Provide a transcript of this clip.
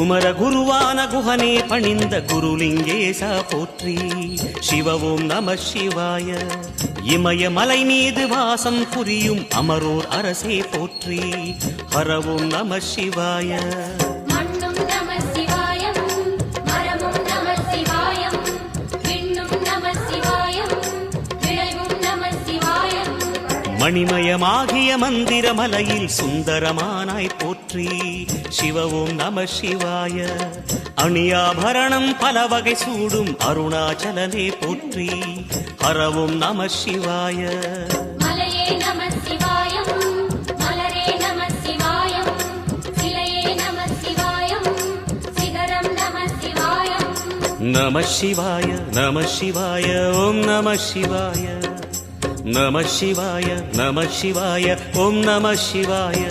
குமர குருவான குஹனே பணிந்த குருலிங்கேசா போற்றி. சிவ ஓம் நம சிவாய. இமயமலை மீது வாசம் புரியும் அமரோர் அரசே போற்றி. ஹர ஓம் நம சிவாய. மணிமயமாகிய மந்திர மலையில் சுந்தரமானாய் போற்றி. சிவ ஓம் நம சிவாய. அணியாபரணம் பல வகை சூடும் அருணாச்சலனே போற்றி. ஹர ஓம் நம சிவாய. மலையே நம சிவாயம், மலரே நம சிவாயம், சிலையே நம சிவாயம், சிகரம் நம சிவாயம். நம சிவாய நம சிவாய ஓம் நம சிவாய. நம சிவாய நம சிவாய ஓம் நம சிவாய.